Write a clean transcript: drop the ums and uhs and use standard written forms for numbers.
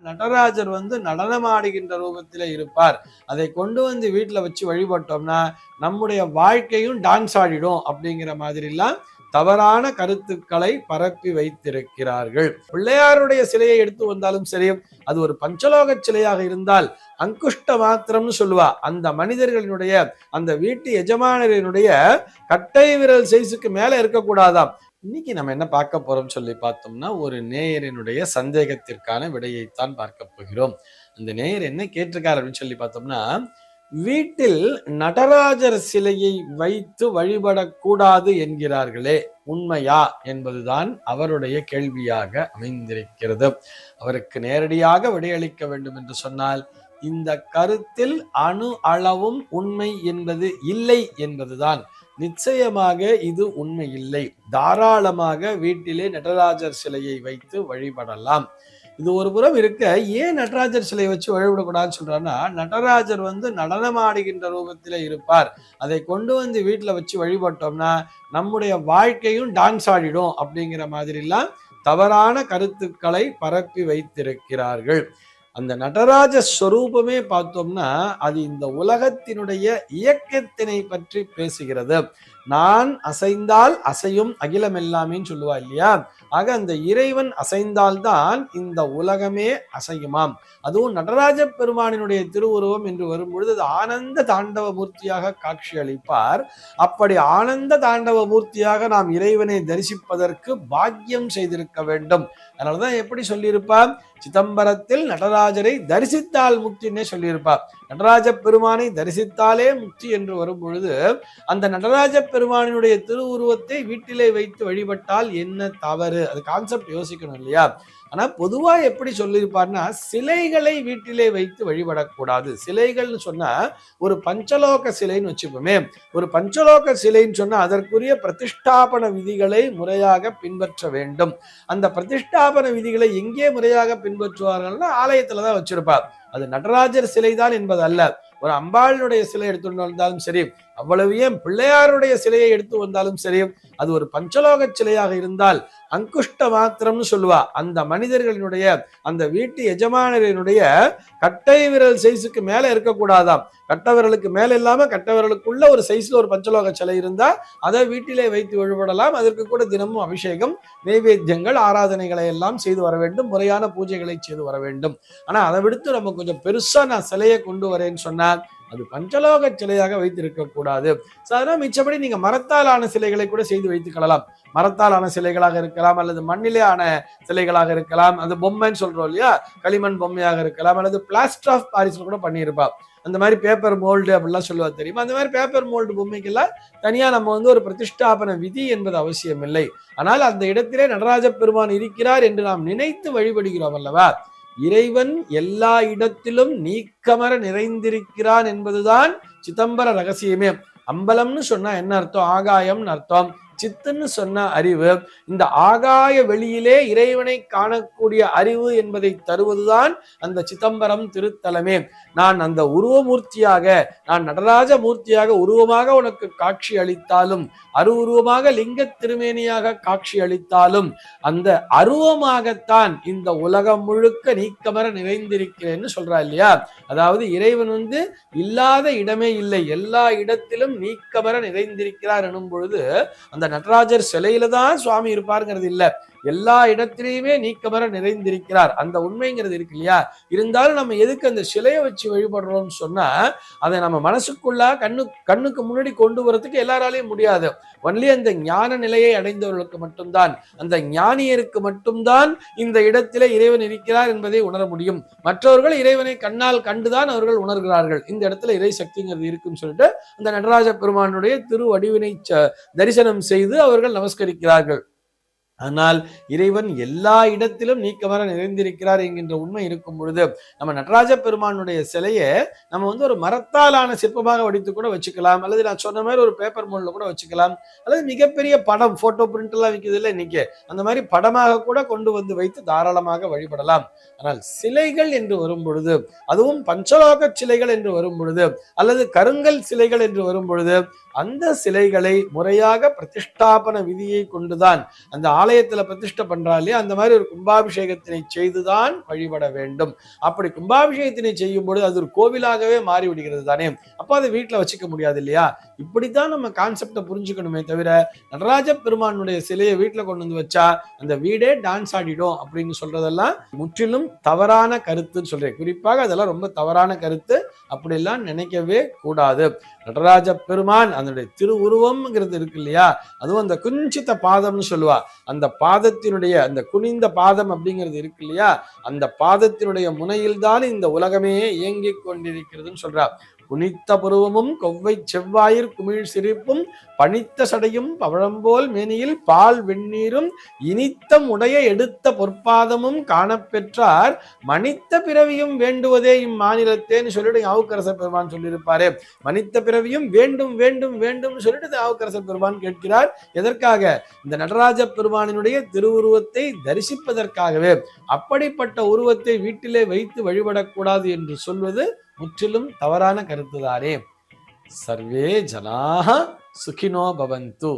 நடராஜர் நடனமாடுகின்ற ரூபத்திலே இருப்பார். அதை கொண்டு வீட்டுல வச்சு வழிபட்டோம்னா நம்முடைய வாழ்க்கையும் டான்ஸ் ஆடிடும் அப்படிங்கிற மாதிரிலாம் தவறான கருத்துக்களை பரப்பி வைத்திருக்கிறார்கள். பிள்ளையாருடைய சிலையை எடுத்து வந்தாலும் சரி, அது ஒரு பஞ்சலோக சிலையாக இருந்தால் அங்குஷ்ட மாத்திரம்னு சொல்லுவா. அந்த மனிதர்களினுடைய அந்த வீட்டு எஜமானரினுடைய கட்டை விரல் சைஸுக்கு மேல இருக்கக்கூடாதாம். இன்னைக்கு நம்ம என்ன பார்க்க போறோம் சொல்லி பார்த்தோம்னா, ஒரு நேயரினுடைய சந்தேகத்திற்கான விடையைத்தான் பார்க்க போகிறோம். அந்த நேயர் என்ன கேட்டிருக்காரு அப்படின்னு சொல்லி பார்த்தோம்னா, வீட்டில் நடராஜர் சிலையை வைத்து வழிபடக்கூடாது என்கிறார்களே, உண்மையா என்பதுதான் அவருடைய கேள்வியாக அமைந்திருக்கிறது. அவருக்கு நேரடியாக விடையளிக்க வேண்டும் என்று சொன்னால், இந்த கருத்தில் அணு அளவும் உண்மை என்பது இல்லை என்பதுதான். நிச்சயமாக இது உண்மை இல்லை. தாராளமாக வீட்டிலே நடராஜர் சிலையை வைத்து வழிபடலாம். இது ஒரு புறம் இருக்க, ஏன் நடராஜர் சிலையை வச்சு வழிபடக்கூடாதுன்னு சொல்றாருன்னா, நடராஜர் நடனமாடுகின்ற ரூபத்திலே இருப்பார். அதை கொண்டு வீட்டுல வச்சு வழிபட்டோம்னா நம்முடைய வாழ்க்கையும் டான்ஸ் ஆடிடும் அப்படிங்கிற மாதிரிலாம் தவறான கருத்துக்களை பரப்பி வைத்திருக்கிறார்கள். அந்த நடராஜ ஸ்வரூபமே பார்த்தோம்னா அது இந்த உலகத்தினுடைய இயக்கத்தினை பற்றி பேசுகிறது. நான் அசைந்தால் அசையும் அகிலம் எல்லாமேன்னு சொல்லுவா இல்லையா? ஆக அந்த இறைவன் அசைந்தால்தான் இந்த உலகமே அசையுமாம். அதுவும் நடராஜ பெருமானினுடைய திருவுருவம் என்று வரும்பொழுது அது ஆனந்த தாண்டவ மூர்த்தியாக காட்சி அளிப்பார். அப்படி ஆனந்த தாண்டவ மூர்த்தியாக நாம் இறைவனை தரிசிப்பதற்கு பாக்கியம் செய்திருக்க வேண்டும். அதனாலதான் எப்படி சொல்லியிருப்பார், சிதம்பரத்தில் நடராஜரை தரிசித்தால் முக்தின்னே சொல்லியிருப்பார். நடராஜ பெருமானை தரிசித்தாலே முக்தி என்று வரும் பொழுது அந்த நடராஜ பெருமானினுடைய திருவுருவத்தை வீட்டிலே வைத்து வழிபட்டால் என்ன தவறு? அது கான்செப்ட் யோசிக்கணும் இல்லையா? ஆனா பொதுவா எப்படி சொல்லியிருப்பார்னா, சிலைகளை வீட்டிலே வைத்து வழிபடக்கூடாது. சிலைகள்னு சொன்னா ஒரு பஞ்சலோக சிலைன்னு வச்சுப்போமே. ஒரு பஞ்சலோக சிலைன்னு சொன்னா அதற்குரிய பிரதிஷ்டாபன விதிகளை முறையாக பின்பற்ற வேண்டும். அந்த பிரதிஷ்டாபன விதிகளை எங்கே முறையாக பின்பற்றுவார்கள்னா ஆலயத்துலதான் வச்சிருப்பார். அது நடராஜர் சிலைதான் என்பது அல்ல. ஒரு அம்பாளுடைய சிலை எடுத்து வந்தாலும் சரி, அவ்வளவு ஏன் பிள்ளையாருடைய சிலையை எடுத்து வந்தாலும் சரி, அது ஒரு பஞ்சலோக சிலையாக இருந்தால் அங்குஷ்ட மாத்திரம்னு சொல்லுவா. அந்த மனிதர்களினுடைய அந்த வீட்டு எஜமானரினுடைய கட்டை விரல் சைஸுக்கு மேல இருக்கக்கூடாதாம். கட்ட விரலுக்கு மேல இல்லாம கட்ட விரலுக்குள்ள ஒரு சைஸ்ல ஒரு பஞ்சலோக சிலை இருந்தா அதை வீட்டிலே வைத்து வழிபடலாம். அதற்கு கூட தினமும் அபிஷேகம், நைவேத்தியங்கள், ஆராதனைகளை எல்லாம் செய்து வர வேண்டும். முறையான பூஜைகளை செய்து வர வேண்டும். ஆனா அதை விடுத்து நம்ம கொஞ்சம் பெருசா நான் சிலையை கொண்டு வரேன்னு சொன்னா அது பஞ்சலோக சிலையாக வைத்திருக்க கூடாது. அதனால மிச்சப்படி நீங்க மரத்தால் ஆன சிலைகளை கூட செய்து வைத்துக் கொள்ளலாம். மரத்தால் ஆன சிலைகளாக இருக்கலாம், அல்லது மண்ணிலே ஆன சிலைகளாக இருக்கலாம். அது பொம்மைன்னு சொல்றோம் இல்லையா, களிமண் பொம்மையாக இருக்கலாம், அல்லது பிளாஸ்டர் ஆஃப் பாரிஸ்ல கூட பண்ணியிருப்பா. அந்த மாதிரி பேப்பர் மோல்டு அப்படிலாம் சொல்லுவா தெரியுமா? அந்த மாதிரி பேப்பர் மோல்டு பொம்மைக்கெல்லாம் தனியா நம்ம ஒரு பிரதிஷ்டாபன விதி என்பது அவசியம் இல்லை. ஆனால் அந்த இடத்திலே நடராஜ பெருமான் இருக்கிறார் என்று நாம் நினைத்து வழிபடுகிறோம் அல்லவா? இறைவன் எல்லா இடத்திலும் நீக்கமர நிறைந்திருக்கிறான் என்பதுதான் சிதம்பர ரகசியமே. அம்பலம்னு சொன்னா என்ன அர்த்தம்? ஆகாயம்னு அர்த்தம். சித்துன்னு சொன்ன அறிவு. இந்த ஆகாய வெளியிலே இறைவனை காணக்கூடிய அறிவு என்பதை தருவதுதான் அந்த சிதம்பரம் திருத்தலமே. நான் அந்த உருவமூர்த்தியாக, நான் நடராஜ மூர்த்தியாக உருவமாக உனக்கு காட்சி அளித்தாலும், அருவுருவமாக லிங்க திருமேனியாக காட்சி அளித்தாலும், அந்த அருவமாகத்தான் இந்த உலகம் முழுக்க நீக்கமர நிறைந்திருக்கிறேன்னு சொல்றா இல்லையா? அதாவது இறைவன் இல்லாத இடமே இல்லை, எல்லா இடத்திலும் நீக்கமர நிறைந்திருக்கிறார் எனும் பொழுது அந்த நடராஜர் சிலையில தான் சுவாமி இருப்பாருங்கிறது இல்ல, எல்லா இடத்திலையுமே நீக்கமர நிறைந்திருக்கிறார். அந்த உண்மைங்கிறது இருக்கு இல்லையா? இருந்தாலும் நம்ம எதுக்கு அந்த சிலையை வச்சு வழிபடுறோம்னு சொன்னா, அதை நம்ம மனசுக்குள்ள கண்ணுக்கு முன்னாடி கொண்டு வரதுக்கு எல்லாராலையும் முடியாது. ஒன்லி அந்த ஞான நிலையை அடைந்தவர்களுக்கு மட்டும்தான், அந்த ஞானியருக்கு மட்டும்தான் இந்த இடத்திலே இறைவன் இருக்கிறார் என்பதை உணர முடியும். மற்றவர்கள் இறைவனை கண்ணால் கண்டுதான் அவர்கள் உணர்கிறார்கள். இந்த இடத்துல இறை சக்திங்கிறது இருக்குன்னு சொல்லிட்டு அந்த நடராஜ பெருமானுடைய திருவடிவினை தரிசனம் செய்து அவர்கள் நமஸ்கரிக்கிறார்கள். ஆனால் இறைவன் எல்லா இடத்திலும் நீக்கமர நிறைந்திருக்கிறார் என்கின்ற உண்மை இருக்கும் பொழுது நம்ம நடராஜ பெருமானுடைய சிலையை நம்ம ஒரு மரத்தாலான சிற்பமாக வடித்து கூட வச்சுக்கலாம், அல்லது நான் சொன்ன மாதிரி ஒரு பேப்பர் மோல்ல கூட வச்சுக்கலாம், அல்லது மிகப்பெரிய படம், போட்டோ பிரிண்ட் எல்லாம் விற்கிறது இல்லை இன்னைக்கு, அந்த மாதிரி படமாக கூட கொண்டு வைத்து தாராளமாக வழிபடலாம். ஆனால் சிலைகள் என்று வரும் பொழுது, அதுவும் பஞ்சலோக சிலைகள் என்று வரும் பொழுது, அல்லது கருங்கல் சிலைகள் என்று வரும் பொழுது அந்த சிலைகளை முறையாக பிரதிஷ்டாபன விதியை கொண்டுதான் அந்த ஆலயத்துல பிரதிஷ்டை பண்றாலே அந்த மாதிரி ஒரு கும்பாபிஷேகத்தினை செய்துதான் வழிபட வேண்டும். அப்படி கும்பாபிஷேகத்தினை செய்யும் பொழுது அது ஒரு கோவிலாகவே மாறி விடுகிறது தானே, அப்ப அதை வீட்டுல வச்சுக்க முடியாது இல்லையா? இப்படித்தான் நம்ம கான்செப்டை புரிஞ்சுக்கணுமே தவிர நடராஜ பெருமானுடைய சிலையை வீட்டுல கொண்டு வந்து வச்சா அந்த வீடே டான்ஸ் ஆடிடும் அப்படின்னு சொல்றதெல்லாம் முற்றிலும் தவறான கருத்துன்னு சொல்றேன். குறிப்பாக அதெல்லாம் ரொம்ப தவறான கருத்து. அப்படிலாம் நினைக்கவே கூடாது. நடராஜ பெருமான் அதனுடைய திருவுருவம்ங்கிறது இருக்கு இல்லையா, அதுவும் அந்த குஞ்சித்த பாதம்னு சொல்லுவா, அந்த பாதத்தினுடைய அந்த குனிந்த பாதம் அப்படிங்கிறது இருக்கு இல்லையா, அந்த பாதத்தினுடைய முனையில் தான் இந்த உலகமே இயங்கிக் கொண்டிருக்கிறதுன்னு சொல்றா. குனித்த புருவமும் கொவ்வை செவ்வாயிற் குமிழ் சிரிப்பும் பனித்த சடையும் பவழம்போல் மேனியில் பால் வெந்நீரும் இனித்தம் உடைய எடுத்த பொற்பாதமும் காணப்பெற்றார் மனித்த பிறவியும் வேண்டுவதே இம்மாநிலத்தேன்னு சொல்லிட்டு நாவுக்கரசர் பெருமான் சொல்லியிருப்பாரு. மனித்த பிறவியும் வேண்டும் வேண்டும் வேண்டும் சொல்லிட்டு நாவுக்கரசர் பெருமான் கேட்கிறார். எதற்காக? இந்த நடராஜ பெருமானினுடைய திருவுருவத்தை தரிசிப்பதற்காகவே. அப்படிப்பட்ட உருவத்தை வீட்டிலே வைத்து வழிபடக்கூடாது என்று சொல்வது முற்றிலும் தவறான கருத்துதானே. சர்வே ஜனாஹ சுகினோ பவந்து.